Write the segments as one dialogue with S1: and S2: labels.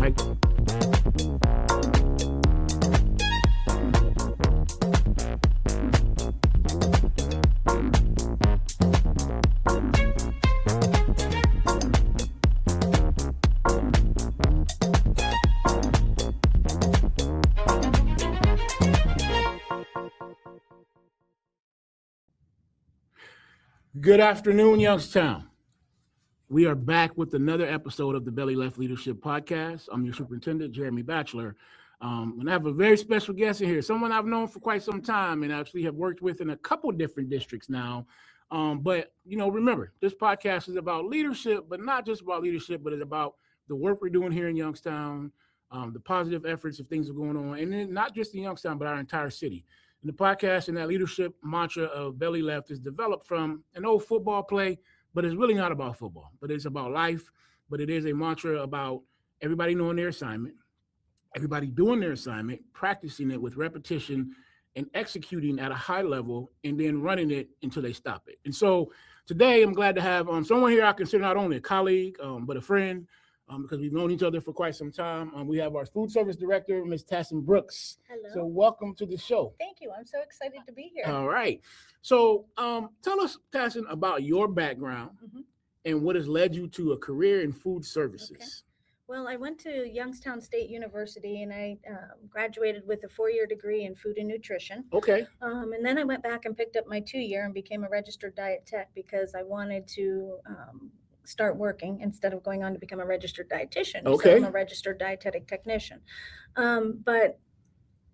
S1: Mike. Good afternoon, Youngstown. We are back with another episode of the Belly Left Leadership Podcast. I'm your superintendent, Jeremy Batchelor. And I have a very special guest in here, someone I've known for quite some time and actually have worked with in a couple different districts now. But, remember, this podcast is about leadership, but not just about leadership, but it's about the work we're doing here in Youngstown, the positive efforts of things that are going on, and then not just in Youngstown, but our entire city. And the podcast and that leadership mantra of Belly Left is developed from an old football play, but it's really not about football, but it's about life. But it is a mantra about everybody knowing their assignment, everybody doing their assignment, practicing it with repetition and executing at a high level, and then running it until they stop it. And so today I'm glad to have someone here I consider not only a colleague, but a friend, because we've known each other for quite some time. We have our food service director, Ms. Tascin Brooks.
S2: Hello.
S1: So welcome to the show.
S2: Thank you. I'm so excited to be here.
S1: All right. So tell us, Tascin, about your background and what has led you to a career in food services.
S2: Okay. Well, I went to Youngstown State University and I graduated with a 4-year degree in food and nutrition.
S1: Okay.
S2: And then I went back and picked up my 2-year and became a registered diet tech because I wanted to start working instead of going on to become a registered dietitian.
S1: Okay.
S2: So I'm a registered dietetic technician. But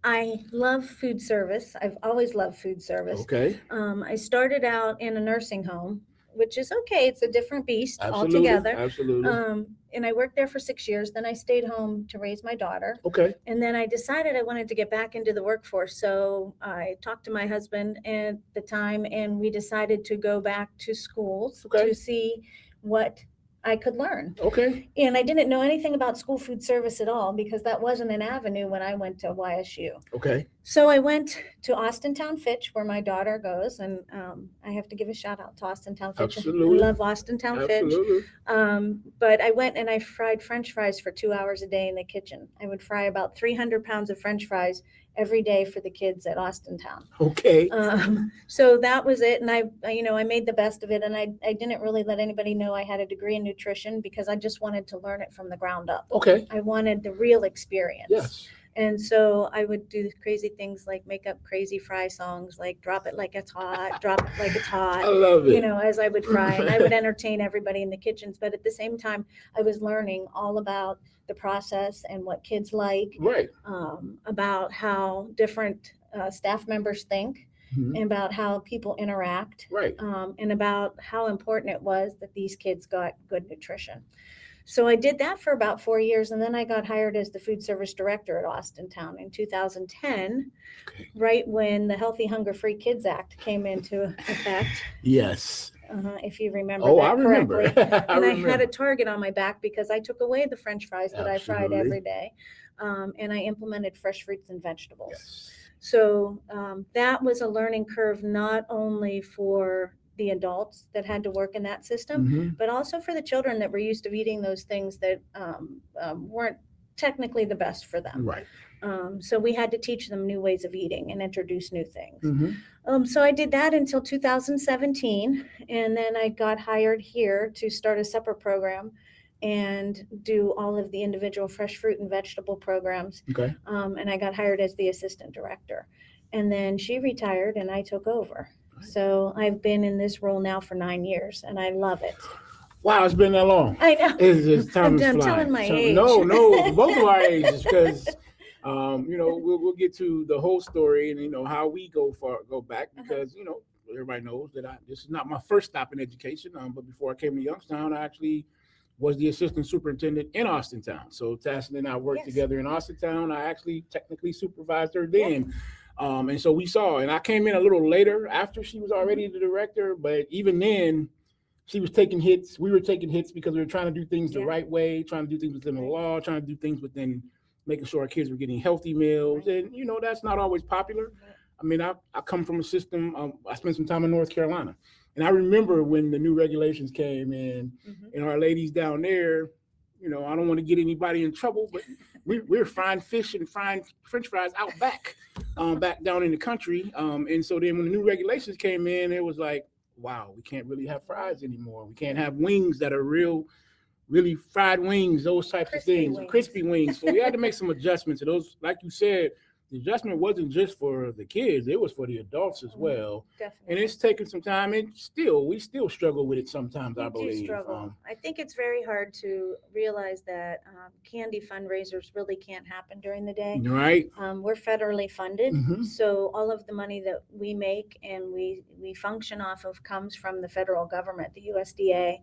S2: I love food service. I've always loved food service.
S1: Okay.
S2: I started out in a nursing home, which is okay. It's a different beast
S1: Absolutely.
S2: altogether.
S1: Absolutely.
S2: And I worked there for 6 years. Then I stayed home to raise my daughter.
S1: Okay.
S2: And then I decided I wanted to get back into the workforce. So I talked to my husband at the time, and we decided to go back to schools to see what I could learn.
S1: Okay.
S2: And I didn't know anything about school food service at all because that wasn't an avenue when I went to YSU.
S1: Okay.
S2: So I went to Austintown Fitch, where my daughter goes, and I have to give a shout out to Austintown Fitch.
S1: Absolutely.
S2: I love Austintown
S1: Absolutely.
S2: Fitch. But I went and I fried French fries for 2 hours a day in the kitchen. I would fry about 300 pounds of French fries every day for the kids at Austintown.
S1: Okay.
S2: So that was it. And I made the best of it. And I didn't really let anybody know I had a degree in nutrition because I just wanted to learn it from the ground up.
S1: Okay.
S2: I wanted the real experience.
S1: Yes.
S2: And so I would do crazy things like make up crazy fry songs, like drop it like it's hot, drop it like it's hot.
S1: I love it.
S2: As I would fry, and I would entertain everybody in the kitchens. But at the same time, I was learning all about the process and what kids like,
S1: Right.
S2: about how different staff members think, and about how people interact,
S1: Right.
S2: and about how important it was that these kids got good nutrition. So I did that for about 4 years, and then I got hired as the food service director at Austintown in 2010, right when the Healthy Hunger Free Kids Act came into effect.
S1: Yes.
S2: If you remember
S1: Oh,
S2: that
S1: I remember.
S2: correctly. And I had a target on my back because I took away the French fries that I fried
S1: Absolutely.
S2: every day, and I implemented fresh fruits and vegetables.
S1: Yes.
S2: So that was a learning curve, not only for the adults that had to work in that system, but also for the children that were used to eating those things that weren't technically the best for them.
S1: Right.
S2: So we had to teach them new ways of eating and introduce new things. So I did that until 2017, and then I got hired here to start a separate program and do all of the individual fresh fruit and vegetable programs.
S1: Okay.
S2: And I got hired as the assistant director. And then she retired and I took over. So I've been in this role now for 9 years, and I love it.
S1: Wow, it's been that long.
S2: I know.
S1: It's just time is
S2: I'm
S1: flying.
S2: telling my age.
S1: No, both of our ages, because we'll get to the whole story and how we go back, because everybody knows that this is not my first stop in education. But before I came to Youngstown, I actually was the assistant superintendent in Austintown. So Tascin and I worked together in Austintown. I actually technically supervised her then. And so we saw, and I came in a little later after she was already the director, but even then she was taking hits. We were taking hits because we were trying to do things the right way, trying to do things within the law, trying to do things within making sure our kids were getting healthy meals. And, that's not always popular. I mean, I come from a system, I spent some time in North Carolina, and I remember when the new regulations came in and our ladies down there, I don't want to get anybody in trouble, but we're frying fish and frying French fries out back, back down in the country. And so then when the new regulations came in, it was like, wow, we can't really have fries anymore. We can't have wings that are really fried wings, those types of things, crispy wings. So we had to make some adjustments. And those, like you said, the adjustment wasn't just for the kids, it was for the adults as well.
S2: Definitely.
S1: And it's taken some time, and we still struggle with it sometimes, I
S2: We do
S1: believe.
S2: struggle. I think it's very hard to realize that candy fundraisers really can't happen during the day.
S1: Right.
S2: We're federally funded,
S1: Mhm.
S2: so all of the money that we make and we function off of comes from the federal government, the USDA.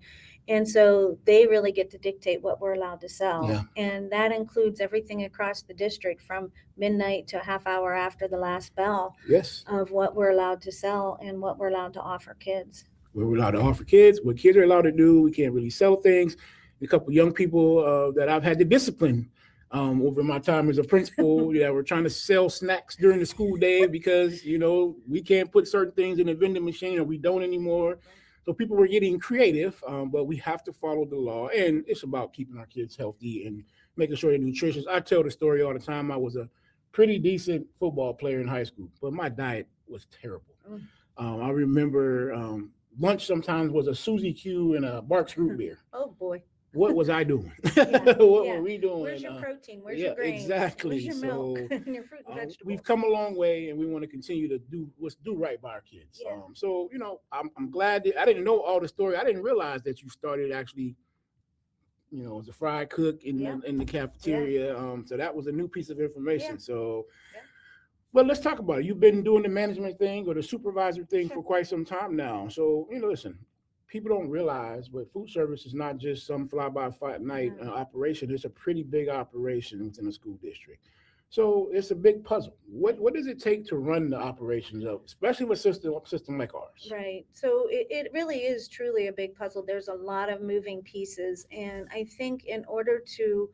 S2: And so they really get to dictate what we're allowed to sell.
S1: Yeah.
S2: And that includes everything across the district from midnight to a half hour after the last bell
S1: Yes.
S2: of what we're allowed to sell and what we're allowed to offer kids.
S1: We're allowed to offer kids, what kids are allowed to do. We can't really sell things. A couple of young people that I've had to discipline over my time as a principal, we're trying to sell snacks during the school day because, we can't put certain things in the vending machine, or we don't anymore. So people were getting creative, but we have to follow the law. And it's about keeping our kids healthy and making sure they're nutritious. I tell the story all the time. I was a pretty decent football player in high school, but my diet was terrible. I remember lunch sometimes was a Suzy Q and a Barks root beer.
S2: Oh, boy.
S1: What was I doing?
S2: Yeah,
S1: What
S2: yeah.
S1: were we doing?
S2: Where's your protein? Where's
S1: yeah,
S2: your grains?
S1: exactly.
S2: Where's your milk and your fruit and vegetables?
S1: We've come a long way, and we want to continue to do right by our kids.
S2: Yeah.
S1: So I'm glad that I didn't know all the story. I didn't realize that you started actually, as a fry cook in the cafeteria. So that was a new piece of information.
S2: Yeah.
S1: So. Yeah. Well, let's talk about it. You've been doing the management thing or the supervisor thing for quite some time now. So, listen, people don't realize, but food service is not just some fly-by-night operation. It's a pretty big operation within a school district. So it's a big puzzle. What does it take to run the operations of, especially with a system like ours?
S2: Right. So it really is truly a big puzzle. There's a lot of moving pieces. And I think in order to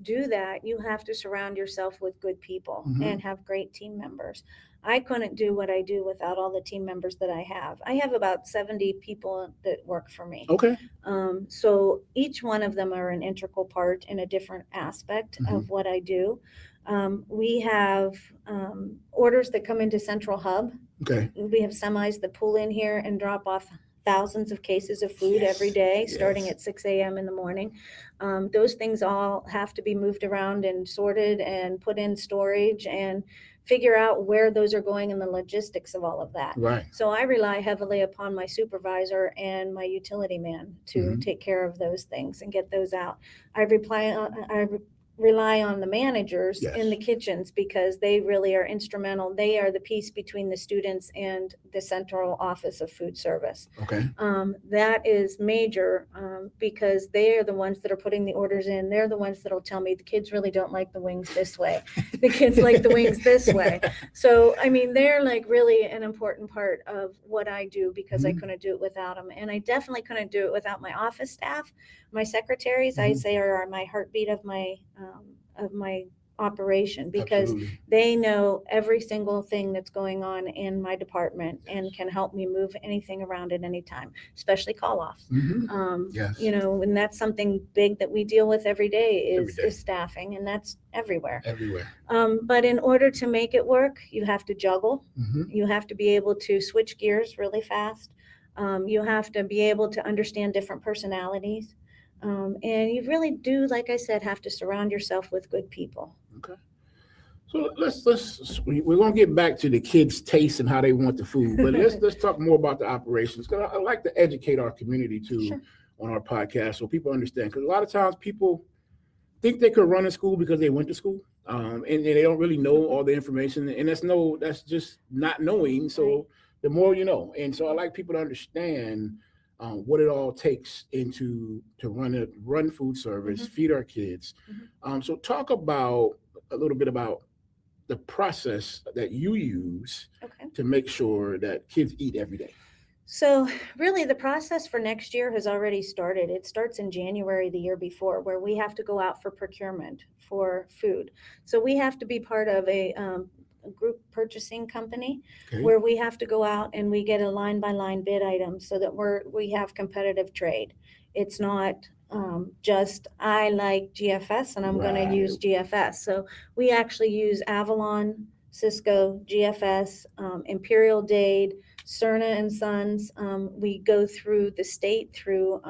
S2: do that, you have to surround yourself with good people and have great team members. I couldn't do what I do without all the team members that I have. I have about 70 people that work for me.
S1: Okay.
S2: So each one of them are an integral part in a different aspect of what I do. We have orders that come into Central Hub.
S1: Okay.
S2: We have semis that pull in here and drop off thousands of cases of food every day, starting at 6 a.m. in the morning. Those things all have to be moved around and sorted and put in storage and figure out where those are going and the logistics of all of that.
S1: Right.
S2: So I rely heavily upon my supervisor and my utility man to take care of those things and get those out. I rely on the managers in the kitchens because they really are instrumental. They are the piece between the students and the central office of food service.
S1: Okay.
S2: That is major because they are the ones that are putting the orders in. They're the ones that will tell me the kids really don't like the wings this way. The kids like the wings this way. So, they're like really an important part of what I do because I couldn't do it without them. And I definitely couldn't do it without my office staff. My secretaries, I say, are my heartbeat of my operation because they know every single thing that's going on in my department and can help me move anything around at any time, especially call-offs. And that's something big that we deal with every day is staffing, and that's everywhere. But in order to make it work, you have to juggle. You have to be able to switch gears really fast. You have to be able to understand different personalities. And you really do, like I said, have to surround yourself with good people.
S1: Okay. So we're going to get back to the kids' taste and how they want the food, but let's talk more about the operations, because I like to educate our community too on our podcast so people understand, because a lot of times people think they could run a school because they went to school, and they don't really know all the information, and that's just not knowing. So the more you know, and so I like people to understand what it all takes to run food service, feed our kids. So talk about a little bit about the process that you use to make sure that kids eat every day.
S2: So really the process for next year has already started. It starts in January the year before, where we have to go out for procurement for food. So we have to be part of a group purchasing company where we have to go out and we get a line by line bid item so that we have competitive trade. It's not just I like GFS and I'm going to use GFS. So we actually use Avalon, Cisco, GFS, Imperial Dade, Cerna and Sons. We go through the state through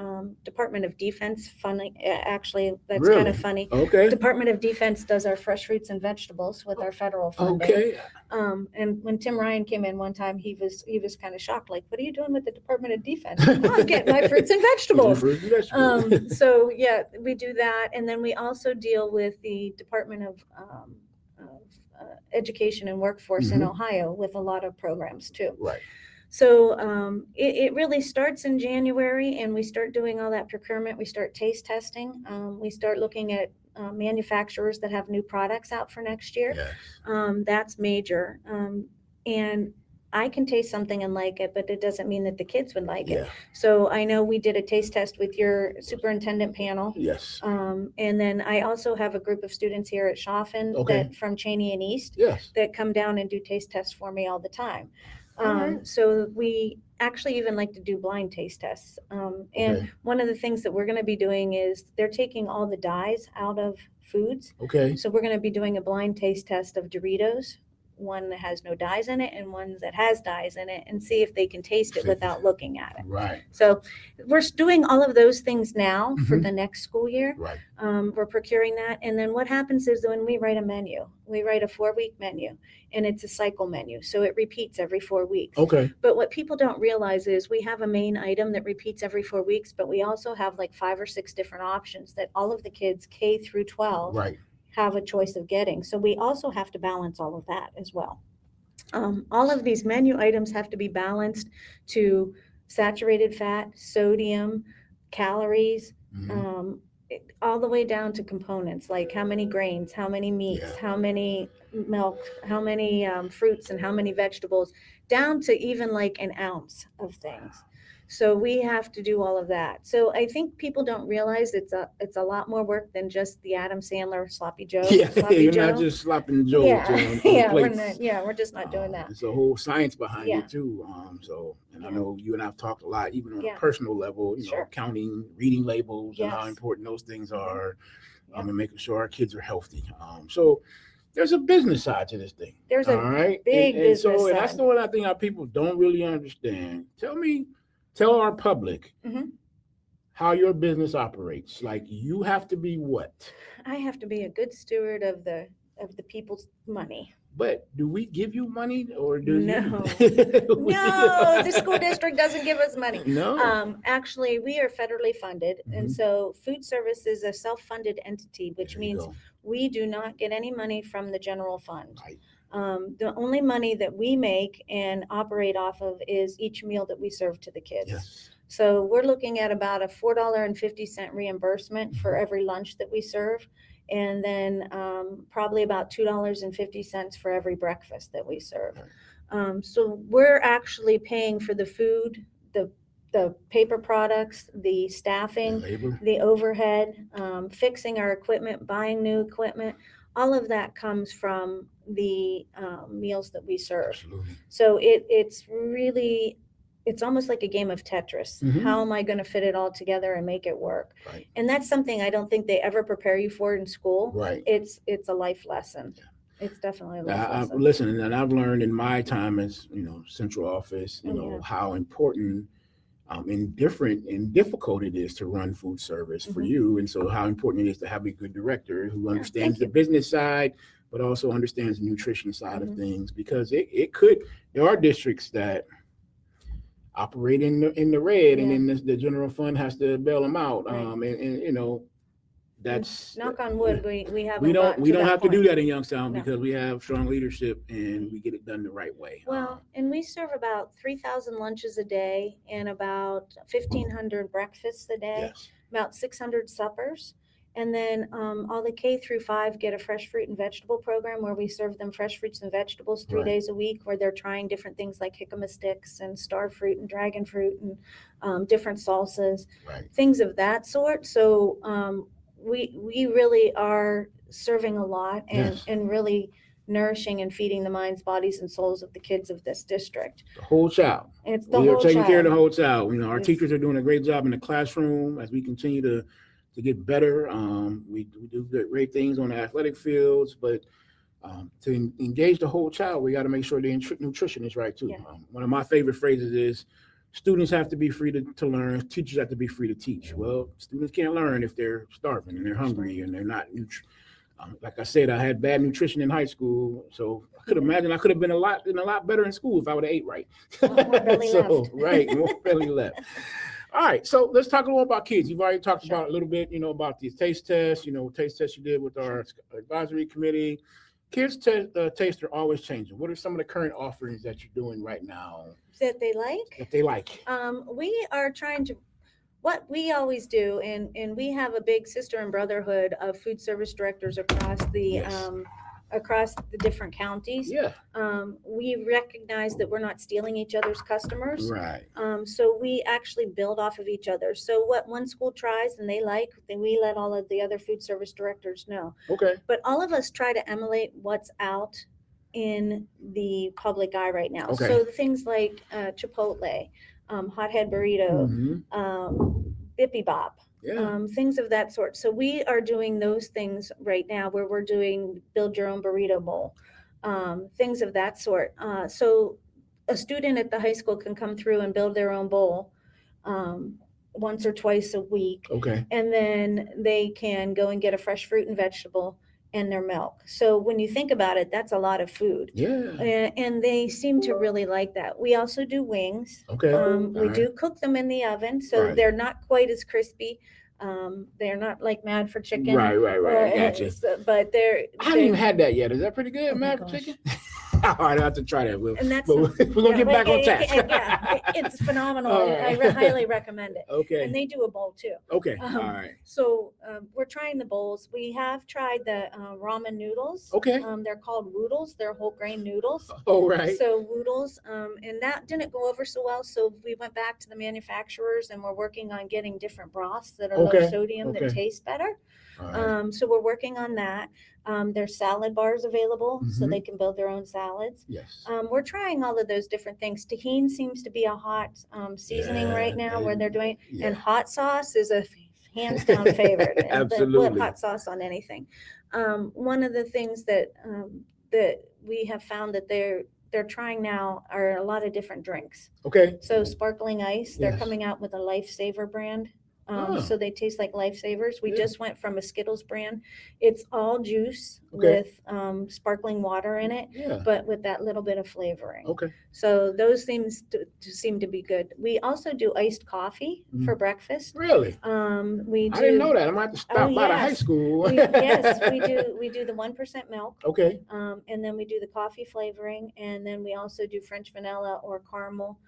S2: Department of Defense funding. Actually, that's kind of funny.
S1: Okay.
S2: Department of Defense does our fresh fruits and vegetables with our federal funding.
S1: Okay.
S2: And when Tim Ryan came in one time, he was kind of shocked. Like, what are you doing with the Department of Defense? Oh, I'm getting my fruits and vegetables. So yeah, we do that, and then we also deal with the Department of Education and Workforce in Ohio with a lot of programs too.
S1: Right.
S2: So it really starts in January, and we start doing all that procurement. We start taste testing. We start looking at manufacturers that have new products out for next year.
S1: Yes.
S2: That's major. And I can taste something and like it, but it doesn't mean that the kids would like it. So I know we did a taste test with your superintendent panel.
S1: Yes.
S2: And then I also have a group of students here at Chaffin that from Cheney and East that come down and do taste tests for me all the time. So we actually even like to do blind taste tests. And one of the things that we're going to be doing is they're taking all the dyes out of foods.
S1: Okay.
S2: So we're going to be doing a blind taste test of Doritos, one that has no dyes in it and one that has dyes in it, and see if they can taste it without looking at it.
S1: Right.
S2: So we're doing all of those things now for the next school year.
S1: Right.
S2: We're procuring that. And then what happens is when we write a menu, we write a 4-week menu, and it's a cycle menu. So it repeats every 4 weeks.
S1: Okay.
S2: But what people don't realize is we have a main item that repeats every 4 weeks, but we also have like 5 or 6 different options that all of the kids K through 12 have a choice of getting. So we also have to balance all of that as well. All of these menu items have to be balanced to saturated fat, sodium, calories, all the way down to components like how many grains, how many meats, how many milk, how many fruits, and how many vegetables, down to even like an ounce of things. So we have to do all of that. So I think people don't realize it's a lot more work than just the Adam Sandler sloppy Joe.
S1: You're not just slopping Joe.
S2: We're just not doing that.
S1: It's a whole science behind it too. And I know you and I've talked a lot, even on a personal level, you know, counting, reading labels, and how important those things are, and making sure our kids are healthy. So there's a business side to this thing.
S2: There's a big business side.
S1: And that's the one I think our people don't really understand. Tell our public how your business operates. Like, you have to be what?
S2: I have to be a good steward of the people's money.
S1: But do we give you money, or do
S2: No, the school district doesn't give us money.
S1: No.
S2: Actually, we are federally funded, and so food service is a self-funded entity, which means we do not get any money from the general fund.
S1: Right.
S2: The only money that we make and operate off of is each meal that we serve to the kids.
S1: Yes.
S2: So we're looking at about a $4.50 reimbursement for every lunch that we serve. And then probably about $2.50 for every breakfast that we serve. So we're actually paying for the food, the paper products, the staffing, the overhead, fixing our equipment, buying new equipment. All of that comes from the meals that we serve.
S1: Absolutely.
S2: So it's almost like a game of Tetris. How am I going to fit it all together and make it work?
S1: Right.
S2: And that's something I don't think they ever prepare you for in school.
S1: Right.
S2: It's a life lesson. Yeah. It's definitely a life lesson.
S1: Listen, and I've learned in my time as, central office, how important and difficult it is to run food service for you. And so how important it is to have a good director who understands the business side, but also understands the nutrition side of things, because there are districts that operate in the red, and then the general fund has to bail them out. That's
S2: knock on wood. We
S1: don't have to do that in Youngstown because we have strong leadership and we get it done the right way.
S2: Well, and we serve about 3,000 lunches a day and about 1,500 breakfasts a day, about 600 suppers. And then all the K through 5 get a fresh fruit and vegetable program where we serve them fresh fruits and vegetables 3 days a week, where they're trying different things like jicama sticks and star fruit and dragon fruit and different salsas, things of that sort. So we really are serving a lot and really nourishing and feeding the minds, bodies, and souls of the kids of this district.
S1: The whole child.
S2: It's the
S1: we
S2: whole
S1: are taking
S2: child.
S1: care of the whole child. Our teachers are doing a great job in the classroom as we continue to to get better. We do great things on the athletic fields, but to engage the whole child, we got to make sure the nutrition is right too.
S2: Yeah.
S1: One of my favorite phrases is, students have to be free to learn, teachers have to be free to teach. Well, students can't learn if they're starving and they're hungry and they're not like I said, I had bad nutrition in high school, so I could imagine I could have been a lot better in school if I would have ate right.
S2: More belly left.
S1: Right, more belly left. All right, so let's talk a little about kids. You've already talked about a little bit, about these taste tests. Taste tests you did with our advisory committee. Kids' tastes are always changing. What are some of the current offerings that you're doing right now
S2: That they like?
S1: that they like?
S2: We are trying to, what we always do, and we have a big sister and brotherhood of food service directors across the across the different counties.
S1: Yeah.
S2: We recognize that we're not stealing each other's customers.
S1: Right.
S2: So we actually build off of each other. So what one school tries and they like, then we let all of the other food service directors know.
S1: Okay.
S2: But all of us try to emulate what's out in the public eye right now.
S1: Okay.
S2: So the things like Chipotle, hothead burrito, Bippy Bop, things of that sort. So we are doing those things right now where we're doing build your own burrito bowl, things of that sort. So a student at the high school can come through and build their own bowl once or twice a week.
S1: Okay.
S2: And then they can go and get a fresh fruit and vegetable and their milk. So when you think about it, that's a lot of food.
S1: Yeah.
S2: And they seem to really like that. We also do wings.
S1: Okay.
S2: We do cook them in the oven, so they're not quite as crispy. They're not like Mad for Chicken.
S1: Right. I gotcha.
S2: But
S1: I haven't even had that yet. Is that pretty good,
S2: Oh my
S1: Mad for
S2: gosh.
S1: Chicken? All right, I'll have to try that.
S2: And that's
S1: we're gonna get back on task.
S2: It's phenomenal.
S1: All right.
S2: I highly recommend it.
S1: Okay.
S2: And they do a bowl too.
S1: Okay. All right.
S2: So we're trying the bowls. We have tried the ramen noodles.
S1: Okay.
S2: They're called woodles. They're whole grain noodles.
S1: Oh, right.
S2: So woodles, and that didn't go over so well. So we went back to the manufacturers and we're working on getting different broths that are low sodium that taste better. So we're working on that. There's salad bars available so they can build their own salads.
S1: Yes.
S2: We're trying all of those different things. Tahini seems to be a hot seasoning right now where they're doing, and hot sauce is a hands down favorite.
S1: Absolutely.
S2: Put hot sauce on anything. One of the things that that we have found that they're trying now are a lot of different drinks.
S1: Okay.
S2: So sparkling ice, they're
S1: Yes.
S2: coming out with a Lifesaver brand. So they taste like Lifesavers. We just went from a Skittles brand. It's all juice with sparkling water in it, but with that little bit of flavoring.
S1: Okay.
S2: So those seem to be good. We also do iced coffee for breakfast.
S1: Really?
S2: We do.
S1: I didn't know that. I'm gonna have to stop by the high school.
S2: Yes, we do. We do the 1% milk.
S1: Okay.
S2: And then we do the coffee flavoring, and then we also do French vanilla or caramel.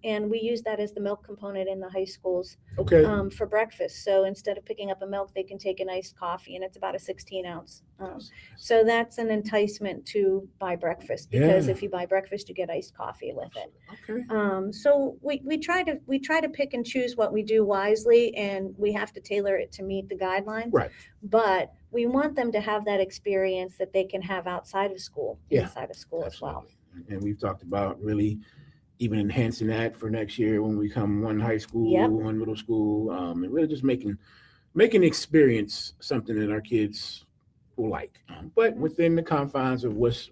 S2: And we use that as the milk component in the high schools for breakfast. So instead of picking up a milk, they can take an iced coffee, and it's about a 16 ounce. So that's an enticement to buy breakfast, because if you buy breakfast, you get iced coffee with it.
S1: Okay.
S2: So we try to pick and choose what we do wisely, and we have to tailor it to meet the guidelines.
S1: Right.
S2: But we want them to have that experience that they can have outside of school, inside of school as well.
S1: And we've talked about really even enhancing that for next year when we come one high school, one middle school, and really just making the experience something that our kids will like, but within the confines of what's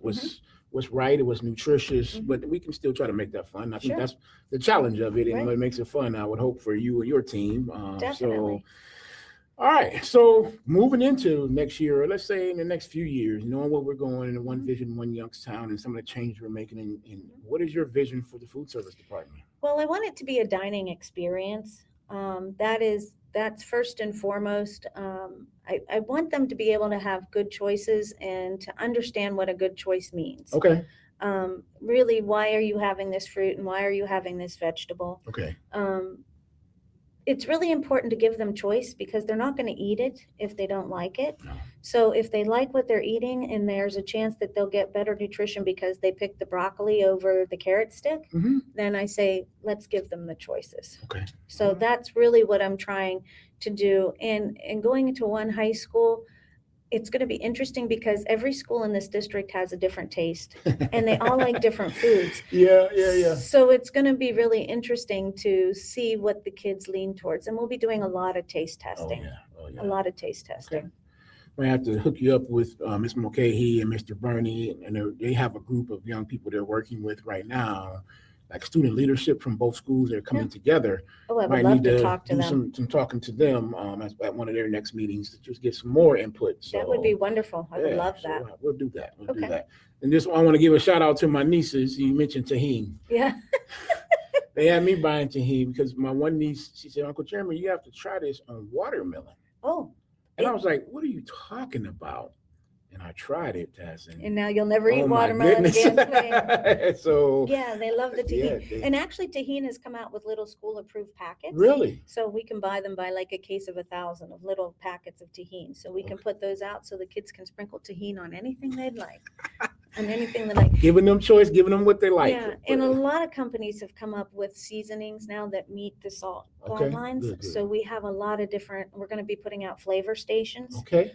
S1: right and what's nutritious, but we can still try to make that fun. I think that's the challenge of it, and what makes it fun, I would hope, for you and your team.
S2: Definitely.
S1: All right, so moving into next year, or let's say in the next few years, knowing what we're going in one vision, one Youngstown, and some of the changes we're making, in what is your vision for the food service department?
S2: Well, I want it to be a dining experience. That's first and foremost. I want them to be able to have good choices and to understand what a good choice means.
S1: Okay.
S2: Really, why are you having this fruit and why are you having this vegetable?
S1: Okay.
S2: It's really important to give them choice, because they're not going to eat it if they don't like it.
S1: No.
S2: So if they like what they're eating, and there's a chance that they'll get better nutrition because they picked the broccoli over the carrot stick, then I say, let's give them the choices.
S1: Okay.
S2: So that's really what I'm trying to do. And going into one high school, it's going to be interesting because every school in this district has a different taste, and they all like different foods.
S1: Yeah.
S2: So it's going to be really interesting to see what the kids lean towards, and we'll be doing a lot of taste testing. a lot of taste testing.
S1: Okay. I have to hook you up with Ms. Mulcahy and Mr. Burney, and they have a group of young people they're working with right now, like student leadership from both schools. They're coming together.
S2: Oh, I would
S1: Might
S2: love
S1: need
S2: to talk to
S1: do
S2: them.
S1: some talking to them at one of their next meetings to just get some more input. So,
S2: That would be wonderful. I would love that.
S1: We'll do that. We'll do
S2: Okay.
S1: that. And this one, I want to give a shout out to my nieces. You mentioned tahini.
S2: Yeah.
S1: They had me buying tahini because my one niece, she said, Uncle Jeremy, you have to try this on watermelon.
S2: Oh,
S1: And I was like, what are you talking about? And I tried it, Tascin.
S2: and now you'll never eat
S1: Oh, my
S2: watermelon again.
S1: goodness. So
S2: Yeah, they love the tahini.
S1: yeah,
S2: And actually, tahini has come out with little school-approved packets.
S1: really?
S2: So we can buy them by like a case of 1,000 of little packets of tahini. So we can put those out so the kids can sprinkle tahini on anything they'd like. And anything they like.
S1: Giving them choice, giving them what they like.
S2: Yeah, and a lot of companies have come up with seasonings now that meet the salt
S1: Okay,
S2: guidelines.
S1: good.
S2: So we have a lot of different, we're going to be putting out flavor stations.
S1: Okay.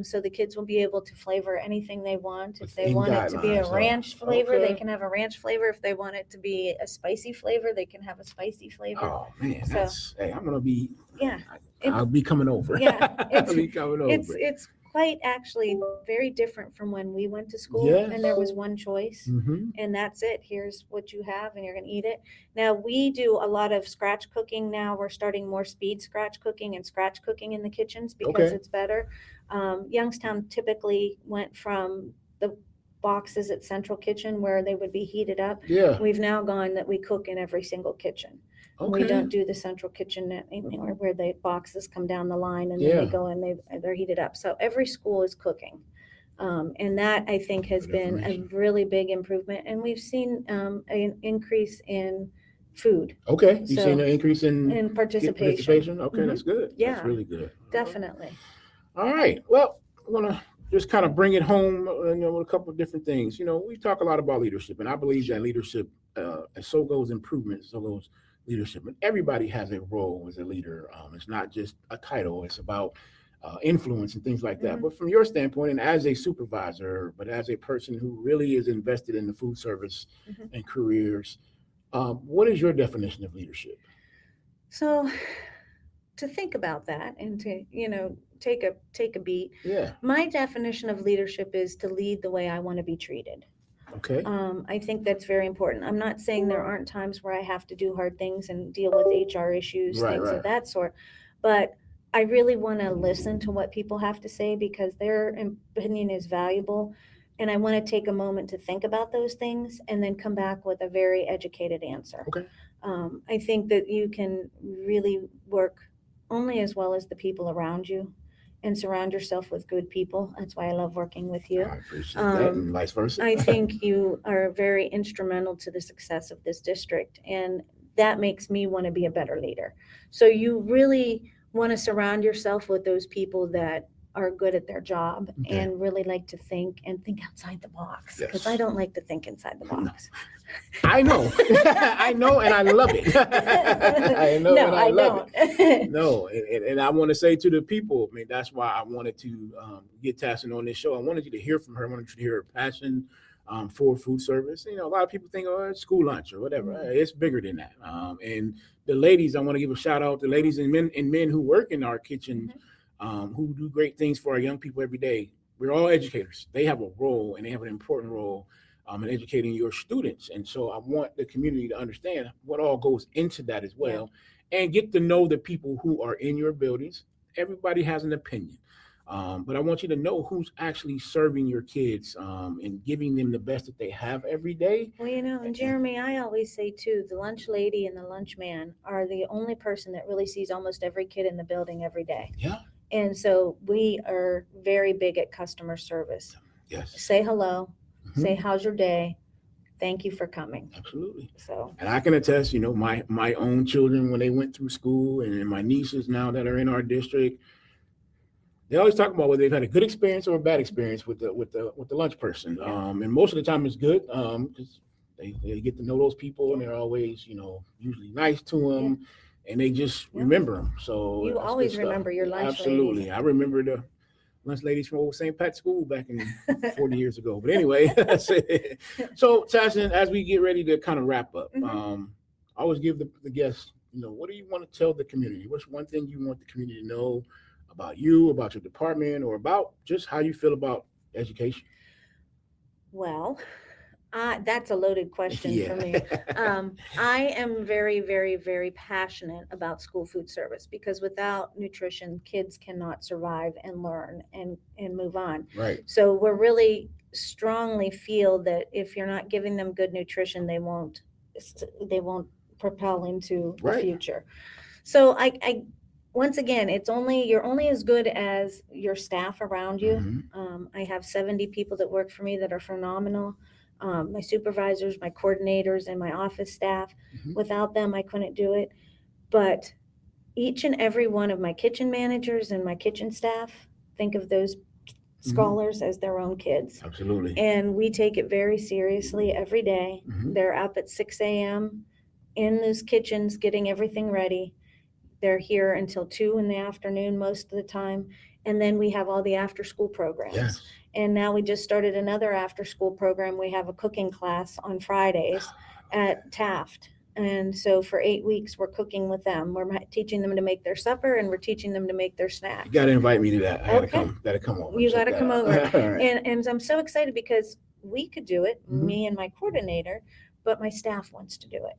S2: So the kids will be able to flavor anything they want. If they
S1: Within
S2: want it to be a
S1: guidelines,
S2: ranch flavor, they
S1: okay.
S2: can have a ranch flavor. If they want it to be a spicy flavor, they can have a spicy flavor.
S1: Oh man,
S2: So-
S1: that's hey, I'm gonna be
S2: Yeah,
S1: I'll be coming over.
S2: Yeah,
S1: I'll be coming over.
S2: it's quite actually very different from when we went to school
S1: Yes.
S2: and there was one choice.
S1: Mm-hmm.
S2: And that's it. Here's what you have and you're going to eat it. Now we do a lot of scratch cooking now. We're starting more speed scratch cooking and scratch cooking in the kitchens because
S1: Okay.
S2: it's better. Youngstown typically went from the boxes at Central Kitchen where they would be heated up.
S1: Yeah.
S2: We've now gone that we cook in every single kitchen.
S1: Okay.
S2: We don't do the Central Kitchen anymore where the boxes come down the line and then
S1: Yeah.
S2: they go and they're heated up. So every school is cooking. And that I think has
S1: Good
S2: been a
S1: information.
S2: really big improvement. And we've seen an increase in food
S1: Okay. You
S2: So-
S1: seen an increase in
S2: and participation.
S1: Okay,
S2: Mhm.
S1: that's good.
S2: Yeah.
S1: That's really good.
S2: Definitely.
S1: All right. Well, I want to just kind of bring it home, with a couple of different things. We talk a lot about leadership, and I believe that leadership, and so goes improvement, so goes leadership. And everybody has a role as a leader. It's not just a title. It's about influence and things like that.
S2: Mhm.
S1: But from your standpoint, and as a supervisor, but as a person who really is invested in the food service
S2: Mhm.
S1: and careers, what is your definition of leadership?
S2: So to think about that and to, take a beat,
S1: Yeah.
S2: my definition of leadership is to lead the way I want to be treated.
S1: Okay.
S2: I think that's very important. I'm not saying there aren't times where I have to do hard things and deal with HR issues,
S1: Right,
S2: things
S1: right.
S2: of that sort. But I really want to listen to what people have to say because their opinion is valuable. And I want to take a moment to think about those things and then come back with a very educated answer.
S1: Okay.
S2: I think that you can really work only as well as the people around you and surround yourself with good people. That's why I love working with you.
S1: I appreciate that, and vice versa.
S2: I think you are very instrumental to the success of this district, and that makes me want to be a better leader. So you really want to surround yourself with those people that are good at their job
S1: Okay.
S2: and really like to think outside the box, because
S1: Yes.
S2: I don't like to think inside the
S1: No.
S2: box.
S1: I know. I know, and I love it. I know,
S2: No,
S1: and I love it.
S2: don't.
S1: No, and I want to say to the people, I mean, that's why I wanted to get Tascin on this show. I wanted you to hear from her. I wanted you to hear her passion for food service. A lot of people think, oh, it's school lunch or whatever.
S2: Mhm.
S1: It's bigger than that. And the ladies, I want to give a shout out to ladies and men who work in our kitchen, who do great things for our young people every day. We're all educators. They have a role, and they have an important role in educating your students. And so I want the community to understand what all goes into that as well, and get to know the people who are in your buildings. Everybody has an opinion. But I want you to know who's actually serving your kids and giving them the best that they have every day.
S2: Well, and Jeremy, I always say too, the lunch lady and the lunch man are the only person that really sees almost every kid in the building every day.
S1: Yeah.
S2: And so we are very big at customer service.
S1: Yes.
S2: Say hello,
S1: Mhm.
S2: say how's your day, thank you for coming.
S1: Absolutely.
S2: So
S1: And I can attest, my own children, when they went through school, and my nieces now that are in our district, they always talk about whether they've had a good experience or a bad experience with the lunch person.
S2: Yeah.
S1: And most of the time it's good, because they get to know those people, and they're always, usually nice to them, and they just
S2: Yeah.
S1: remember them. So
S2: You
S1: that's good
S2: always
S1: stuff.
S2: remember your lunch
S1: Absolutely.
S2: ladies.
S1: I remember the lunch ladies from old St. Pat's School back in 40 years ago. But anyway, that's it. So Tascin, as we get ready to kind of wrap up,
S2: Mhm.
S1: I always give the guests, what do you want to tell the community? What's one thing you want the community to know about you, about your department, or about just how you feel about education?
S2: Well, that's a loaded question for me. I am very, very, very passionate about school food service because without nutrition, kids cannot survive and learn and move on.
S1: Right.
S2: So we're really strongly feel that if you're not giving them good nutrition, they won't propel into the
S1: Right.
S2: future. So I once again, you're only as good as your staff around you.
S1: Mhm.
S2: I have 70 people that work for me that are phenomenal. My supervisors, my coordinators, and my office staff.
S1: Mhm.
S2: Without them, I couldn't do it. But each and every one of my kitchen managers and my kitchen staff think of those scholars as their own kids.
S1: Absolutely.
S2: And we take it very seriously every day.
S1: Mhm.
S2: They're up at 6 a.m. in those kitchens getting everything ready. They're here until 2 in the afternoon most of the time. And then we have all the after school programs.
S1: Yes.
S2: And now we just started another after school program. We have a cooking class on Fridays at Taft. And so for 8 weeks, we're cooking with them. We're teaching them to make their supper and we're teaching them to make their snacks.
S1: You got to invite me to that. I
S2: Okay.
S1: gotta come over.
S2: You got to come over.
S1: All right.
S2: And I'm so excited because we could do it,
S1: Mhm.
S2: me and my coordinator, but my staff wants to do it.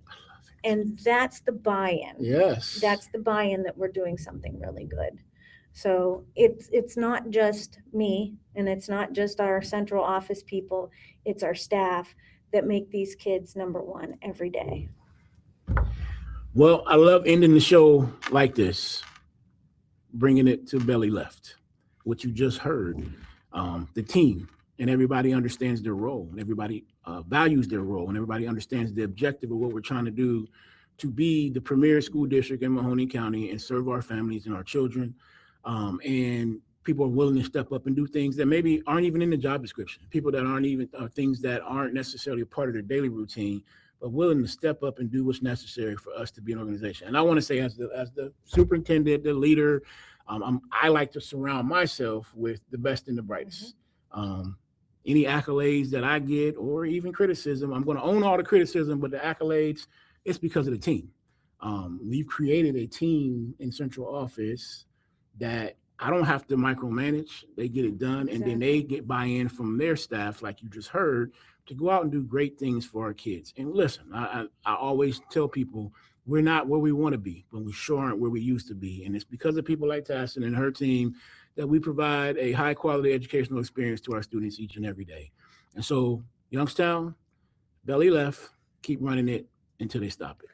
S2: And that's the buy-in.
S1: Yes.
S2: That's the buy-in that we're doing something really good. So it's not just me and it's not just our central office people, it's our staff that make these kids number one every day.
S1: Well, I love ending the show like this, bringing it to belly left. What you just heard, the team, and everybody understands their role, and everybody values their role, and everybody understands the objective of what we're trying to do to be the premier school district in Mahoney County and serve our families and our children. And people are willing to step up and do things that maybe aren't even in the job description. People that aren't even things that aren't necessarily a part of their daily routine, but willing to step up and do what's necessary for us to be an organization. And I want to say, as the superintendent, the leader, I like to surround myself with the best and the brightest. Any accolades that I get or even criticism, I'm going to own all the criticism, but the accolades, it's because of the team. We've created a team in central office that I don't have to micromanage. They get it done, and then they get buy-in from their staff, like you just heard, to go out and do great things for our kids. And listen, I always tell people we're not where we want to be, but we sure aren't where we used to be. And it's because of people like Tascin and her team that we provide a high-quality educational experience to our students each and every day. And so, Youngstown, belly left, keep running it until they stop it.